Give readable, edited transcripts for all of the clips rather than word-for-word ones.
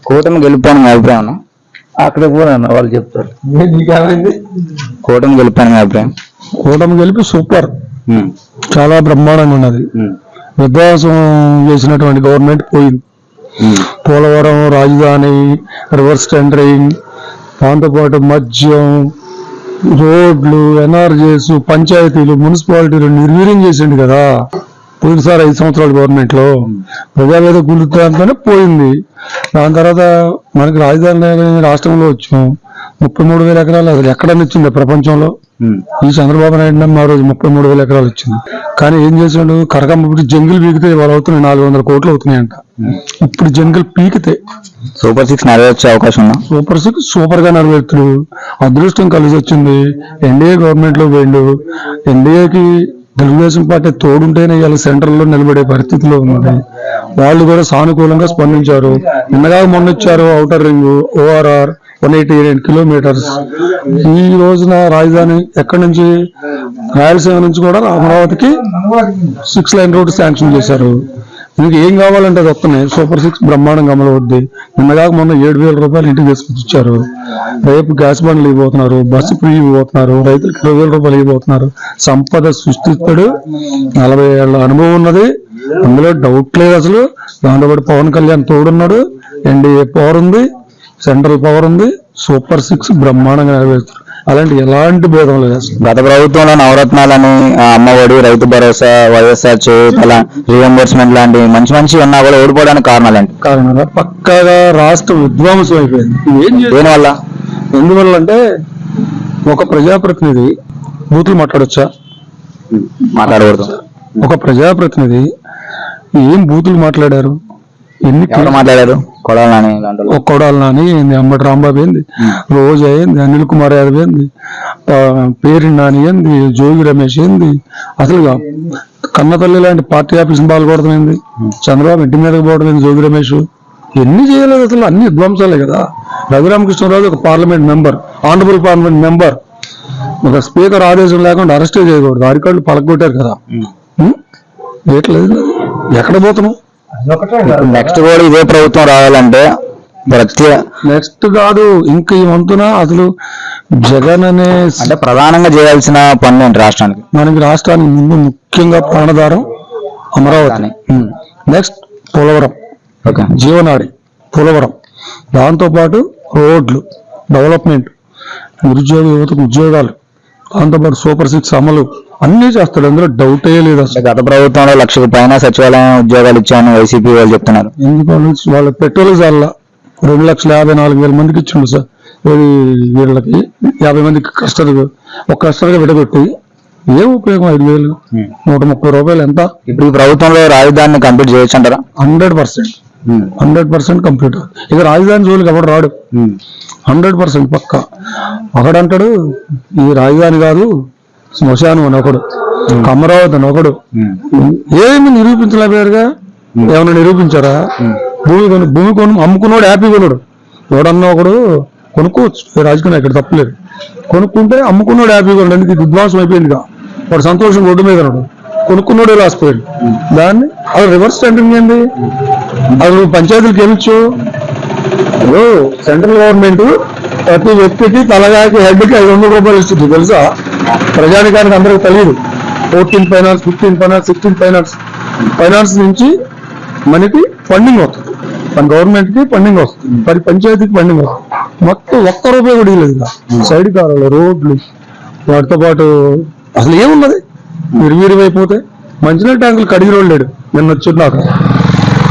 కూటమి గెలిపాను అభిప్రాయం అక్కడ పోనా వాళ్ళు చెప్తారు. కూటమి గెలిపాను అభిప్రాయం. కూటమి గెలిపి సూపర్, చాలా బ్రహ్మాండంగా ఉన్నది. విధ్వంసం చేసినటువంటి గవర్నమెంట్ పోయింది. పోలవరం, రాజధాని, రివర్స్ టెండరింగ్, దాంతోపాటు మద్యం, రోడ్లు, ఎన్ఆర్జీఎస్, పంచాయతీలు, మున్సిపాలిటీలు నిర్వీర్యం చేసిండు కదా పోయినసారి 5 సంవత్సరాల గవర్నమెంట్ లో. ప్రజావేద గుర్తుతోనే పోయింది. దాని తర్వాత మనకి రాజధాని రాష్ట్రంలో వచ్చాం. 33,000 ఎకరాలు అసలు ఎక్కడన్నా ఇచ్చింది ప్రపంచంలో. ఈ చంద్రబాబు నాయుడు మా రోజు 33,000 ఎకరాలు ఇచ్చింది. కానీ ఏం చేసాడు, కరకమ్మ జంగిల్ పీకితే ఇవాళ అవుతున్నాయి 400 కోట్లు అవుతున్నాయంట. ఇప్పుడు జంగిల్ పీకితే సూపర్ 6 నెరవేర్చే అవకాశం ఉందా? సూపర్ 6 సూపర్ గా నెరవేర్చుడు. అదృష్టం కలిసి వచ్చింది. ఎన్డీఏ గవర్నమెంట్ లో పోయిండు. ఎన్డీఏకి తెలుగుదేశం పార్టీ తోడుంటేనే ఇవాళ సెంట్రల్ లో నిలబడే పరిస్థితిలో ఉన్నది. వాళ్ళు కూడా సానుకూలంగా స్పందించారు. నిన్నగా మొన్న ఇచ్చారు ఔటర్ రింగ్ ORR 189 కిలోమీటర్స్. ఈ రోజున రాజధాని ఎక్కడి నుంచి, రాయలసీమ నుంచి కూడా అమరావతికి 6 లైన్ రోడ్డు శాంక్షన్ చేశారు. మీకు ఏం కావాలంటే అది వస్తున్నాయి. సూపర్ 6 బ్రహ్మాండంగా అమలు అవుద్ది. నిన్నగా మొన్న 7,000 రూపాయలు ఇంటికి తీసుకొచ్చి ఇచ్చారు. రేపు గ్యాస్ బండ్లు ఇవ్వబోతున్నారు, బస్సు ఫ్రీ ఇవ్వబోతున్నారు, రైతులకు 20,000 రూపాయలు ఇవ్వబోతున్నారు. సంపద సృష్టిస్తాడు. 40 ఏళ్ల అనుభవం ఉన్నది, అందులో డౌట్ లేదు అసలు. దాంట్లో పవన్ కళ్యాణ్ తోడున్నాడు. ఎన్డీఏ పవర్ ఉంది, సెంట్రల్ పవర్ ఉంది. సూపర్ 6 బ్రహ్మాండంగా నెరవేరుస్తారు. అలాంటి ఎలాంటి భేదం లేదు అసలు. గత ప్రభుత్వంలో నవరత్నాలని, అమ్మఒడి, రైతు భరోసా, వైఎస్ఆర్ రీఎంబర్స్మెంట్ లాంటి మంచి మంచి ఉన్నా కూడా ఓడిపోవడానికి కారణాలు పక్కాగా రాష్ట్రం విధ్వంసం అయిపోయింది. దేనివల్ల? ఎందువల్ల అంటే ఒక ప్రజాప్రతినిధి బూతులు మాట్లాడొచ్చా? మాట్లాడకూడదు. ఒక ప్రజాప్రతినిధి ఏం బూతులు మాట్లాడారు? ఎన్ని మాట్లాడారు? కొడాలి నాని ఏంది, అంబటి రాంబాబు ఏంది, రోజా ఏంది, అనిల్ కుమార్ యాదవ్ ఏంది, పేరు నాని ఏంది, జోగి రమేష్ ఏంది, అసలు కన్నతల్లి లాంటి పార్టీ ఆఫీసుని పాల్గొడడం ఏంది, చంద్రబాబు ఇంటి మీదకి పోవడం ఏంది, జోగి రమేష్ ఎన్ని చేయలేదు అసలు. అన్ని విధ్వంసాలే కదా. రఘురామకృష్ణరాజు ఒక parliament member, honourable parliament member, ఒక స్పీకర్ ఆదేశం లేకుండా అరెస్టే చేయకూడదు. అరికాళ్ళు పలకొట్టారు కదా. ఏట్లేదు, ఎక్కడ పోతున్నాం? నెక్స్ట్ కూడా ఇదే ప్రభుత్వం రావాలంటే నెక్స్ట్ కాదు ఇంకా ఈ వంతున అసలు జగన్ అనే అంటే ప్రధానంగా చేయాల్సిన పనులు ఏంటి రాష్ట్రానికి? మనకి రాష్ట్రానికి ముందు ముఖ్యంగా ప్రాణధారం అమరావతి, నెక్స్ట్ పోలవరం, జీవనాడి పోలవరం, దాంతోపాటు రోడ్లు, డెవలప్మెంట్, నిరుద్యోగ యువతకు ఉద్యోగాలు, దాంతోపాటు సూపర్ 6 అమలు అన్ని చేస్తాడు. అందులో డౌటే లేదు అసలు. గత ప్రభుత్వంలో 1,00,000 పైన సచివాలయం ఉద్యోగాలు ఇచ్చాను వైసీపీ వాళ్ళు చెప్తున్నారు. ఎందుకు వాళ్ళ పెట్రోల్ చాలా 2,54,000 మందికి ఇచ్చిండు సార్. వీళ్ళకి 50 మందికి ఒక కస్టర్గా విడగొట్టి ఏం ఉపయోగం? 5,000, 130 రూపాయలు ఎంత? ఇప్పుడు ఈ ప్రభుత్వంలో రాజధానిని కంప్లీట్ చేయొచ్చు అంటారా? 100% కంప్లీట్. ఇక రాజధాని జోలికి ఎవడు రాడు. 100% పక్క. ఒకడంటాడు ఈ రాజధాని కాదు శ్మశానం అని ఒకడు, అమరావతి అని ఒకడు. ఏమి నిరూపించలేకపోయారుగా. ఏమన్నా నిరూపించారా? భూమి కొను అమ్ముకున్నాడు, హ్యాపీ కొన్నాడు. ఎవడన్నా ఒకడు కొనుక్కోవచ్చు, రాజకీయం ఇక్కడ తప్పలేదు. కొనుక్కుంటే అమ్ముకున్నాడు హ్యాపీ కొన్నాడు. ఎందుకు విధ్వంసం అయిపోయిందిగా. వాడు సంతోషం రోడ్డు మీద ఉన్నాడు, కొనుక్కున్నాడు రాసిపోయాడు. దాన్ని అది రివర్స్ టెండరింగ్ ఏంది? అది పంచాయతీలకు వెళ్ళొచ్చు. సెంట్రల్ గవర్నమెంట్ ప్రతి వ్యక్తికి తలగాకి హెడ్కి 500 రూపాయలు ఇస్తుంది తెలుసా? ప్రజానికానికి అందరికి తెలియదు. 14 ఫైనాన్స్, 15 ఫైనాన్స్, 16 ఫైనాన్స్ నుంచి మనకి ఫండింగ్ వస్తుంది. మన గవర్నమెంట్ కి ఫండింగ్ వస్తుంది, మరి పంచాయతీకి ఫండింగ్ వస్తుంది. మొత్తం ఒక్క రూపాయి కూడా లేదు. సైడ్ కారాలు, రోడ్లు, వాటితో పాటు అసలు ఏమున్నది? విరివిరివైపోతే మంచినీళ్ళ ట్యాంకులు కడిగి రోడ్లేడు. నిన్న వచ్చింది నాకు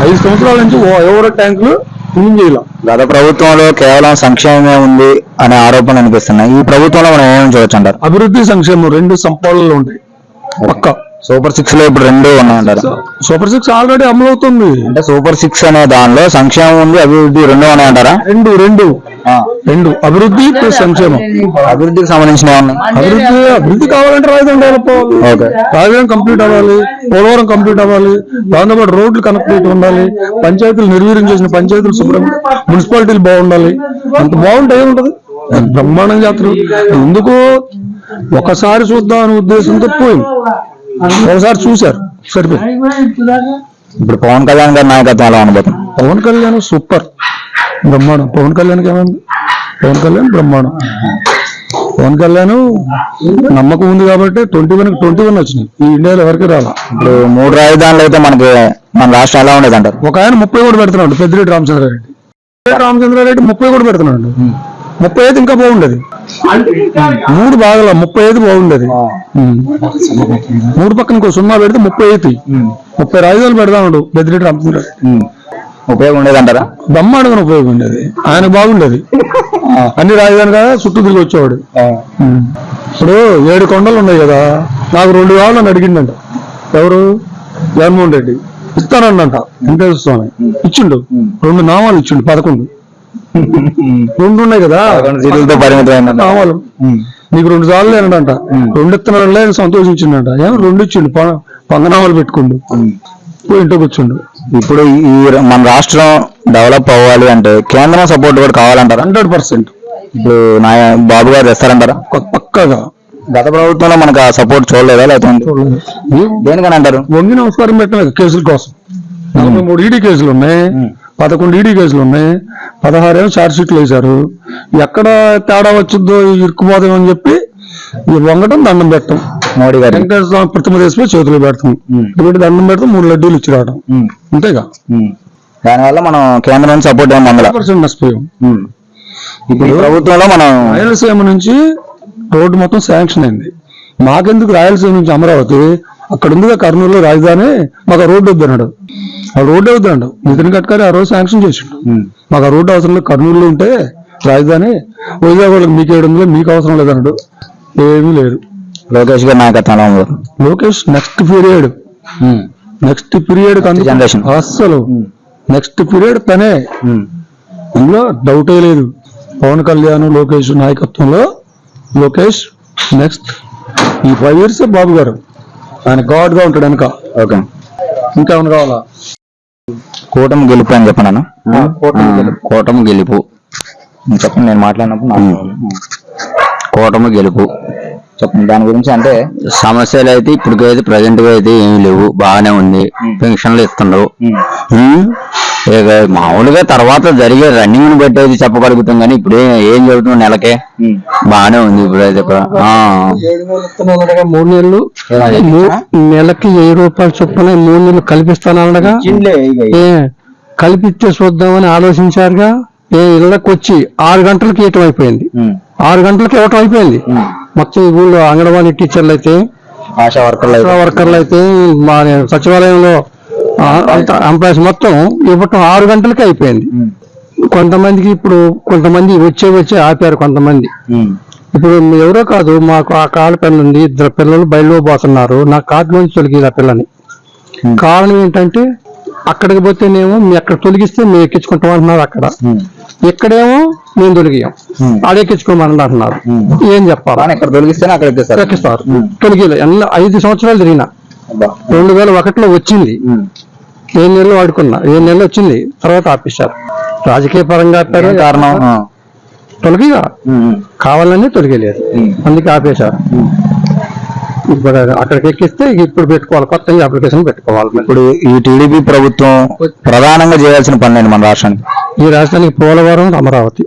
5 సంవత్సరాల నుంచి ఎవరో ట్యాంకులు క్లీన్ చేయాల. గత ప్రభుత్వంలో కేవలం సంక్షేమమే ఉంది అనే ఆరోపణలు అనిపిస్తున్నాయి. ఈ ప్రభుత్వంలో మనం ఏమేమి చూడొచ్చు అంటారు? అభివృద్ధి, సంక్షేమం 2 సంపాదనలో ఉంటాయి పక్క. సూపర్ 6 లో ఇప్పుడు 2 ఉన్నాయంటారు. సూపర్ 6 ఆల్రెడీ అమలు అవుతుంది. అంటే సూపర్ 6 అనే దానిలో సంక్షేమం ఉంది, అభివృద్ధి 2 ఉన్నాయంటారా? రెండు అభివృద్ధి ప్లస్ సంక్షేమం. అభివృద్ధికి సంబంధించిన అభివృద్ధి కావాలంటే రాజధాని డెవలప్ అవ్వాలి, రాజధాని కంప్లీట్ అవ్వాలి, పోలవరం కంప్లీట్ అవ్వాలి, దాంతోపాటు రోడ్లు కంప్లీట్ ఉండాలి, పంచాయతీలు నిర్వీర్యం చేసిన పంచాయతీలు శుభ్రం, మున్సిపాలిటీలు బాగుండాలి. అంత బాగుంటే ఏముంటది? బ్రహ్మాండం చేస్తారు. ఎందుకు ఒకసారి చూద్దాం అనే ఉద్దేశంతో పోయింది. ఒకసారి చూశారు, సరిపోయింది. ఇప్పుడు పవన్ కళ్యాణ్ గారి నాయకత్వం ఎలా ఉండబోతుంది? పవన్ కళ్యాణ్ సూపర్. బ్రహ్మాండం. పవన్ కళ్యాణ్కి ఏమైంది? పవన్ కళ్యాణ్ బ్రహ్మాండం. పవన్ కళ్యాణ్ నమ్మకం ఉంది కాబట్టి 21 వచ్చినాయి. ఈ ఇండియాలో ఎవరికి రాలా. ఇప్పుడు 3 రాజధానులు అయితే మనకి మన రాష్ట్రం ఎలా ఉండేది అంటారు? ఒక ఆయన 30 కూడా పెడుతున్నాడు, పెద్దిరెడ్డి రామచంద్రారెడ్డి. 30 కూడా పెడుతున్నాడు. 35 ఇంకా బాగుండేది. 3 బాగా 35 బాగుండేది. 3 పక్కన ఇంకో 0 పెడితే 30 రాజధానులు పెడతాడు పెద్దిరెడ్డి రామచంద్రారెడ్డి. ఉపయోగం ఉండేది అంటారా? బ్రహ్మాండంగా ఉపయోగం ఉండేది. ఆయన బాగుండేది. అన్ని రాజధాని కదా చుట్టూ తిరిగి వచ్చేవాడు. ఇప్పుడు 7 కొండలు ఉన్నాయి కదా, నాకు 2 కావాలని అడిగిండంట. ఎవరు? జగన్మోహన్ రెడ్డి. ఇస్తానంట వెంకటేశ్వర స్వామి. ఇచ్చిండు. 2 నామాలు ఇచ్చిండు. 11 2 ఉన్నాయి కదా నామాలు. నీకు 2 సార్లు లేనంట. 2 ఇస్తున్నాడులే సంతోషించిండంట. ఏమో 2 ఇచ్చిండు. పంగనామాలు పెట్టుకుండు. పోయి ఇంటికి కూర్చుండు. ఇప్పుడు ఈ మన రాష్ట్రం డెవలప్ అవ్వాలి అంటే కేంద్రం సపోర్ట్ కూడా కావాలంటారా? 100%. ఇప్పుడు బాబు గారు తెస్తారంటారా? పక్కగా. గత ప్రభుత్వంలో మనకు ఆ సపోర్ట్ చూడలేదా? లేకపోతే దేనికని అంటారు? వంగి నమస్కారం పెట్టిన కేసుల కోసం 43 ఈడీ కేసులు ఉన్నాయి, 11 ఈడీ కేసులు ఉన్నాయి, 16 ఏమో ఛార్జ్ షీట్లు వేశారు. ఎక్కడ తేడా వచ్చిందో ఇరుక్కుపోదాం అని చెప్పి ఈ వంగటం, దండం పెట్టడం. మోడీ గారు వెంకటేశ్వర స్వామి ప్రతిమ తీసిపోయి చేతులు పెడతాం. ఇప్పుడు దండం పెడతాం, 3 లడ్డూలు ఇచ్చి రావడం. అంతేగా. దానివల్ల మనం కేంద్రం సపోర్ట్ ఏమో 100% నష్టపోయాం. ఇప్పుడు ప్రభుత్వంలో మనం రాయలసీమ నుంచి రోడ్డు మొత్తం శాంక్షన్ అయింది. మాకెందుకు రాయలసీమ నుంచి అమరావతి? అక్కడ ఉందిగా కర్నూలులో రాజధాని. మాకు ఆ రోడ్డు వద్దన్నాడు. ఆ రోడ్డు వద్దన్నాడు. నితిన్ గడ్కరీ ఆ రోజు శాంక్షన్ చేసిండు. మాకు ఆ రోడ్డు అవసరం లేదు, కర్నూలులో ఉంటే రాజధాని. వైజాగ్ వాళ్ళకి మీకు 700, మీకు అవసరం లేదన్నాడు. ఏమీ లేదు. లోకేష్ గారి నాయకత్వంలో లోకేష్ నెక్స్ట్ పీరియడ్ జనరేషన్ అస్సలు నెక్స్ట్ పీరియడ్ తనే. అందులో డౌటే లేదు. పవన్ కళ్యాణ్ లోకేష్ నాయకత్వంలో లోకేష్ నెక్స్ట్ ఈ 5 years బాబు గారు ఆయన గాడ్ గా ఉంటాడు వెనక. ఓకే. ఇంకేమైనా కావాలా? కూటమి గెలుపు అని చెప్పాను. కూటమి గెలుపు చెప్పండి. నేను మాట్లాడినప్పుడు కూటమి గెలుపు చెప్పండి దాని గురించి. అంటే సమస్యలు అయితే ఇప్పటికైతే ప్రజెంట్ గా అయితే ఏమి లేవు, బాగానే ఉంది. పెన్షన్లు ఇస్తున్నారు. ఇక మామూలుగా తర్వాత జరిగే రన్నింగ్ ని బట్టి అయితే చెప్పగలుగుతాం, కానీ ఇప్పుడు ఏం చెబుతున్నాం నెలకే బాగానే ఉంది. ఇప్పుడైతే 3 నెలలు నెలకి 1000 రూపాయలు చొప్పున 3 నెలలు కల్పిస్తానగా కల్పిస్తే చూద్దామని ఆలోచించారుగా. ఇళ్ళకి వచ్చి 6 గంటలకి ఇవ్వటం అయిపోయింది. 6 గంటలకి ఇవ్వటం అయిపోయింది. మొత్తం ఈ ఊళ్ళో అంగన్వాడీ టీచర్లు అయితే, ఆశా వర్కర్లు అయితే, మా సచివాలయంలో అంత ఎంప్లాయీస్ మొత్తం ఇవ్వటం 6 గంటలకి అయిపోయింది. కొంతమందికి ఇప్పుడు కొంతమంది వచ్చే ఆపారు. కొంతమంది ఇప్పుడు ఎవరో కాదు, మాకు ఆ కాళ్ళ పిల్ల ఉంది, 2 పిల్లలు బయలులో పోతున్నారు. నా కార్డులోంచి తొలగి ఆ పిల్లని. కారణం ఏంటంటే అక్కడికి పోతేనేమో మీ అక్కడ తొలగిస్తే మేము ఎక్కించుకుంటాం అంటున్నారు. అక్కడ ఇక్కడేమో మేము తొలగియాం, ఆడెక్కించుకోమని అంటున్నారు. ఏం చెప్పాలి? ఇక్కడ తొలగిస్తేనే అక్కడ ఎక్కిస్తారు. తొలగిలే 5 సంవత్సరాలు తిరిగిన. 2001లో వచ్చింది. 7 నెలలు వాడుకున్నా. 7 నెలలు వచ్చింది, తర్వాత ఆపేశారు. రాజకీయ పరంగా ఆపారు. కారణం తొలగిగా కావాలని తొలగలేదు, అందుకే ఆపేశారు. ఇప్పుడు అక్కడికి ఎక్కిస్తే ఇప్పుడు పెట్టుకోవాలి, కొత్తగా అప్లికేషన్ పెట్టుకోవాలి. ఇప్పుడు ఈ టీడీపీ ప్రభుత్వం ప్రధానంగా చేయాల్సిన పనులు మన రాష్ట్రానికి? ఈ రాష్ట్రానికి పోలవరం, అమరావతి.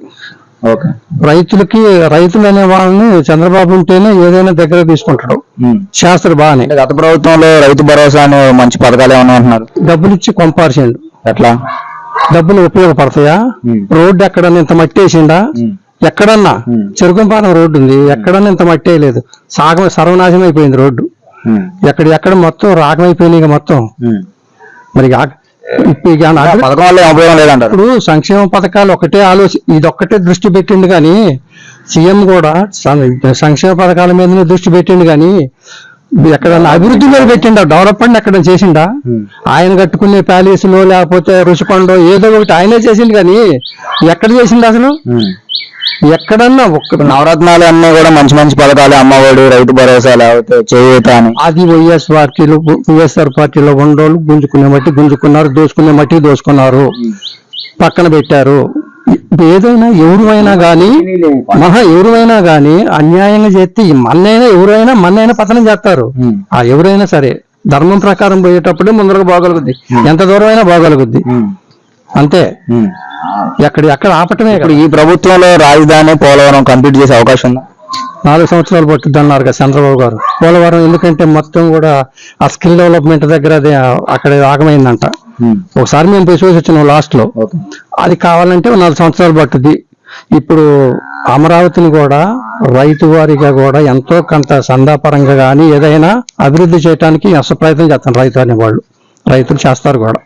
ఓకే. రైతులు అనే వాళ్ళని చంద్రబాబు ఉంటేనే ఏదైనా దగ్గర తీసుకుంటాడు. శాస్త్ర బాగానే. గత ప్రభుత్వంలో రైతు భరోసా అనే మంచి పథకాలు ఏమన్నా అంటున్నారు. డబ్బులు ఇచ్చి కొంపార్చిండు. ఎట్లా? డబ్బులు ఉపయోగపడతాయా? రోడ్డు ఎక్కడన్నా ఇంత మట్టి వేసిండా? ఎక్కడన్నా చెరుకుంపాలెం రోడ్డు ఉంది, ఎక్కడన్నా ఇంత మట్టి వేయలేదు. సర్వనాశనం అయిపోయింది రోడ్డు. ఎక్కడ మొత్తం రాకమైపోయినాయి మొత్తం. మరి ఇప్పుడు సంక్షేమ పథకాలు ఒకటే ఇదొక్కటే దృష్టి పెట్టిండు కానీ, సీఎం కూడా సంక్షేమ పథకాల మీదనే దృష్టి పెట్టిండు కానీ ఎక్కడన్నా అభివృద్ధి మీద పెట్టిండా? డెవలప్మెంట్ ఎక్కడ చేసిండా? ఆయన కట్టుకునే ప్యాలెస్లో లేకపోతే రుషికొండో ఏదో ఒకటి ఆయనే చేసిండు కానీ ఎక్కడ చేసిండు అసలు? ఎక్కడన్నా నవరత్నాలు అన్నీ కూడా మంచి మంచి పథకాలు, అమ్మఒడి, రైతు భరోసా, లేకపోతే చేయూత అని. అది వైఎస్ఆర్ పార్టీలో ఉండోళ్ళు గుంజుకునే మట్టి గుంజుకున్నారు, దోచుకునే మట్టి దోచుకున్నారు, పక్కన పెట్టారు. ఏదైనా ఎవరైనా గాని అన్యాయంగా చేస్తే మన్నైనా పతనం చేస్తారు. ఆ ఎవరైనా సరే ధర్మం ప్రకారం పోయేటప్పుడే ముందరకు బాగలుగుద్ది, ఎంత దూరం అయినా బాగలుగుద్ది. అంతే. ఉమ్. ఎక్కడ ఆపటమే. ఇప్పుడు ఈ ప్రభుత్వంలో రాజధాని పోలవరం కంప్లీట్ చేసే అవకాశం ఉందా? 4 సంవత్సరాలు పట్టుద్ది అన్నారు కదా చంద్రబాబు గారు. పోలవరం ఎందుకంటే మొత్తం కూడా ఆ స్కిల్ డెవలప్మెంట్ దగ్గర అది అక్కడ ఆగమైందంట. ఒకసారి మేము పోయి చూసి వచ్చినాం లాస్ట్ లో. అది కావాలంటే 4 సంవత్సరాలు పట్టుద్ది. ఇప్పుడు అమరావతిని కూడా రైతు వారిగా కూడా ఎంతో కొంత సందాపరంగా కానీ ఏదైనా అభివృద్ధి చేయడానికి అసలు ప్రయత్నం చేస్తారు రైతు అనేవాళ్ళు. రైతులు చేస్తారు కూడా.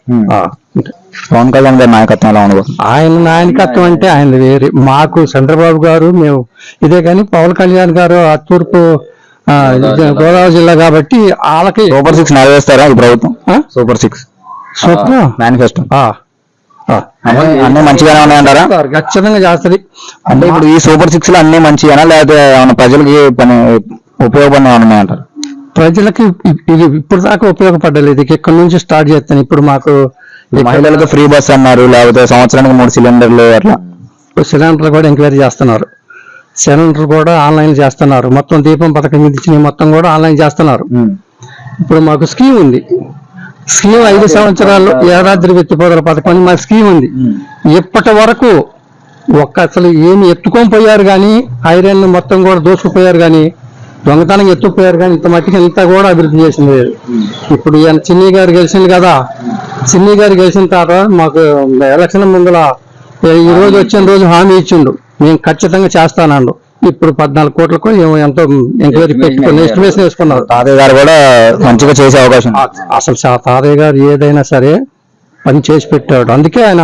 పవన్ కళ్యాణ్ గారి నాయకత్వం ఎలా ఉండదు? ఆయన నాయకత్వం అంటే ఆయన వేరే. మాకు చంద్రబాబు గారు మేము ఇదే, కానీ పవన్ కళ్యాణ్ గారు ఆ తూర్పు గోదావరి జిల్లా కాబట్టి వాళ్ళకి సూపర్ 6 నెరవేరుస్తారా ఈ ప్రభుత్వం? సూపర్ 6 మేనిఫెస్టో అన్ని మంచిగానే ఉన్నాయంటారా? ఖచ్చితంగా చేస్తుంది. అంటే ఇప్పుడు ఈ సూపర్ 6 లో అన్ని మంచిగానా, లేకపోతే ఏమైనా ప్రజలకి పని ఉపయోగపడిన ఉన్నాయంటారు? ప్రజలకి ఇది ఇప్పుడు దాకా ఉపయోగపడలేదు. ఇక్కడ నుంచి స్టార్ట్ చేస్తాను. ఇప్పుడు మాకు మహిళలకు ఫ్రీ బస్ అన్నారు, లేకపోతే సంవత్సరానికి 3 సిలిండర్లు అట్లా. సిలిండర్లు కూడా ఎంక్వైరీ చేస్తున్నారు. సిలిండర్ కూడా ఆన్లైన్ చేస్తున్నారు. మొత్తం దీపం పథకం మీద ఇచ్చిన మొత్తం కూడా ఆన్లైన్ చేస్తున్నారు. ఇప్పుడు మాకు స్కీమ్ ఉంది. స్కీమ్ 5 సంవత్సరాలు యాదాద్రి ఎత్తిపోతల పథకం అని మా స్కీమ్ ఉంది. ఇప్పటి వరకు అసలు ఏమి ఎత్తుకొని పోయారు కానీ ఐరన్ మొత్తం కూడా దోసుకుపోయారు కానీ దొంగతనం ఎత్తుకుపోయారు కానీ ఇంత మట్టికి ఇంత కూడా అభివృద్ధి చేసింది. ఇప్పుడు చిన్ని గారు గెలిచింది కదా. చిన్ని గారు గెలిచిన తర్వాత మాకు ఎలక్షన్ ముందుల ఈ రోజు వచ్చిన రోజు హామీ ఇచ్చిండు, మేము ఖచ్చితంగా చేస్తానండు. ఇప్పుడు 14 కోట్లకు ఎంతో ఎంక్వైరీ పెట్టుకుని ఎస్టిమేషన్ వేసుకున్నారు. తాతయ్య గారు కూడా మంచిగా చేసే అవకాశం. అసలు తాతయ్య గారు ఏదైనా సరే పని చేసి పెట్టాడు. అందుకే ఆయన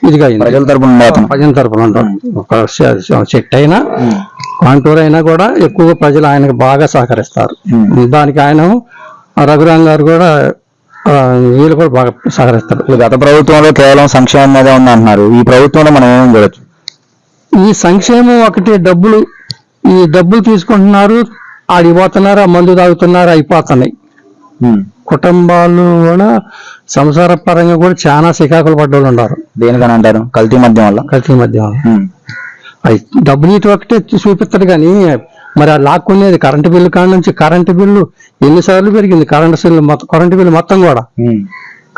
ఇదిగా ప్రజల తరపున ఉంటాడు. ఒక చెట్టు అయినా కాంటూర్ అయినా కూడా ఎక్కువగా ప్రజలు ఆయనకు బాగా సహకరిస్తారు. దానికి ఆయన రఘురాం గారు కూడా వీళ్ళు కూడా బాగా సహకరిస్తారు. గత ప్రభుత్వంలో కేవలం సంక్షేమం మీద ఉంది అంటున్నారు. ఈ ప్రభుత్వంలో మనం ఏమేమి చూడొచ్చు? ఈ సంక్షేమం ఒకటి ఈ డబ్బులు తీసుకుంటున్నారు, ఆడిపోతున్నారు, ఆ మందు తాగుతున్నారు, అయిపోతున్నాయి. కుటుంబాలు కూడా సంసార పరంగా కూడా చాలా సికాకులు పడ్డోళ్ళు ఉన్నారు. దేనికని అంటారు? కల్తీ మద్యం వల్ల. డబ్బులు ఇటు ఒకటే చూపిస్తారు కానీ మరి ఆ లాక్కునేది కరెంటు బిల్లు కాడ నుంచి కరెంటు బిల్లు ఎన్నిసార్లు పెరిగింది. కరెంటు బిల్లు మొత్తం కూడా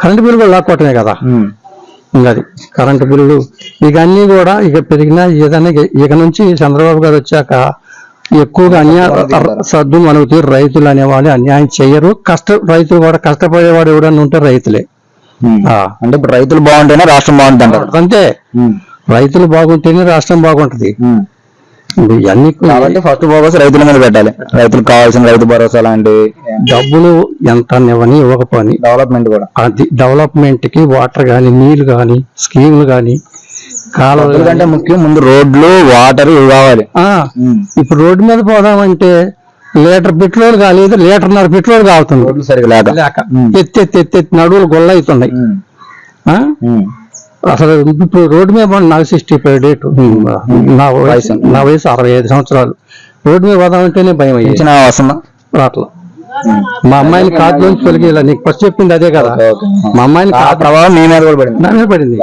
కరెంటు బిల్లు కూడా లాక్కోవటమే కదా. ఇంకా అది కరెంటు బిల్లు ఇక అన్ని కూడా ఇక పెరిగినా ఏదైనా ఇక నుంచి చంద్రబాబు గారు వచ్చాక ఎక్కువగా సద్దు మనకు రైతులు అనేవాళ్ళు అన్యాయం చెయ్యరు. రైతులు కూడా కష్టపడేవాడు ఎవడన్నా ఉంటే రైతులే. అంటే ఇప్పుడు రైతులు బాగుంటేనే రాష్ట్రం బాగుంటుంది అంటారు. అంతే, రైతులు బాగుంటేనే రాష్ట్రం బాగుంటది. ఇవన్నీ కాబట్టి ఫస్ట్ ఫోకస్ రైతుల మీద పెట్టాలి. రైతులకు కావాల్సిన రైతు భరోసా లాంటి డబ్బులు ఎంత ఇవ్వకపోని డెవలప్మెంట్ కూడా డెవలప్మెంట్ కి వాటర్ గాని నీళ్లు గాని స్కీములు గాని కాలువలు కంటే ముఖ్యం ముందు రోడ్లు వాటర్ ఇవి కావాలి. ఇప్పుడు రోడ్డు మీద పోదామంటే లీటర్ పెట్రోల్ కాలేదు, 1.5 లీటర్ పెట్రోల్ కావుతుంది. రోడ్లు సరిగా లేక ఎత్తి నడువులు గొల్ల అవుతున్నాయి. అసలు ఇప్పుడు రోడ్డు మీద నాకు 65 డేట్. నా వయసు 65 సంవత్సరాలు. రోడ్డు మీద పోదామంటేనే భయం అయ్యింది. రాట్లా మా అమ్మాయిని కార్డులోంచి తొలగి నీకు ఫస్ట్ చెప్పింది అదే కదా. మా అమ్మాయిని ప్రభావం మీ మీద కూడా పడింది. నా మీద పడింది,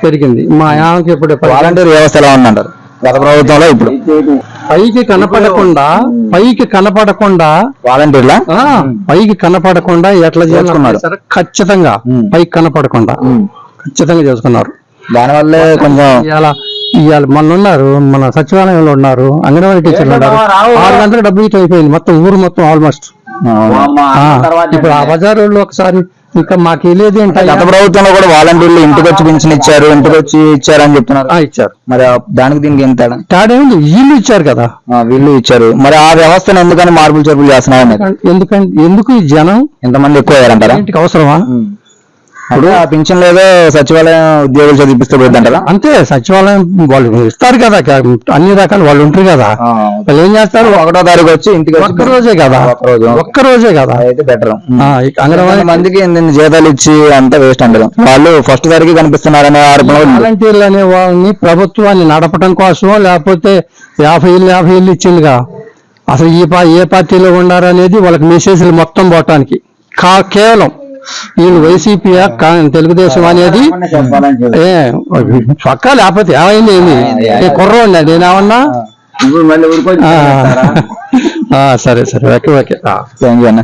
పెరిగింది. మా ఆమెకి ఇప్పుడు వాలంటీర్ వ్యవస్థ ఎలా ఉందంటారు గత ప్రభుత్వంలో? ఇప్పుడు పైకి కనపడకుండా వాలంటీర్లా పైకి కనపడకుండా ఎట్లా చేసుకున్నారు? ఖచ్చితంగా పైకి కనపడకుండా ఖచ్చితంగా చేసుకున్నారు. దానివల్లే కొంచెం ఇవాళ ఉన్నారు, మన సచివాలయంలో ఉన్నారు, అంగన్వాడీ టీచర్లు ఉన్నారు. 6 గంటలకు డబ్బు ఇటు అయిపోయింది మొత్తం ఊరు మొత్తం ఆల్మోస్ట్. ఇప్పుడు ఆ బజారులో ఒకసారి ఇంకా మాకు వెళ్ళేది ఏంటంటే గత ప్రభుత్వంలో కూడా వాలంటీర్లు ఇంటికి వచ్చి పింఛన్ ఇచ్చారు, ఇంటికి వచ్చి ఇచ్చారని చెప్తున్నారు. ఇచ్చారు. మరి దానికి దీనికి ఏం తేడా? తేడా ఉంది. వీళ్ళు ఇచ్చారు కదా, వీళ్ళు ఇచ్చారు. మరి ఆ వ్యవస్థను ఎందుకని మార్పులు చేర్పులు చేస్తున్నారు? ఎందుకు ఈ జనం ఎంతమంది ఎక్కువ అయ్యారంటారా? ఇంటికి అవసరమా? ఇప్పుడు ఆ పింఛన్ లేదో సచివాలయం ఉద్యోగులు చదివిస్తే పోయిందంటారా? అంతే, సచివాలయం వాళ్ళు ఇస్తారు కదా, అన్ని రకాలు వాళ్ళు ఉంటారు కదా. వాళ్ళు ఏం చేస్తారు? 1వ తారీఖు వచ్చి ఇంటికి ఒక్కరోజే కదా అయితే బెటర్. అంగన్వాడీ మందికి ఎన్ని జీతాలు ఇచ్చి అంతా వేస్ట్ అంటారు. వాళ్ళు ఫస్ట్ తారీఖు కనిపిస్తున్నారనే ఆరోపణ. వాలంటీర్లు అనే వాళ్ళని ప్రభుత్వాన్ని నడపడం కోసం లేకపోతే 50 ఇళ్ళు ఇచ్చిందిగా. అసలు ఏ పార్టీలో ఉన్నారనేది వాళ్ళకి మెసేజ్లు మొత్తం పోవటానికి. కేవలం వీళ్ళు వైసీపీ తెలుగుదేశం అనేది పక్కా, లేకపోతే ఏమైంది కుర్రోండి నేనేమన్నా. సరే ఓకే. థ్యాంక్ యూ అన్న.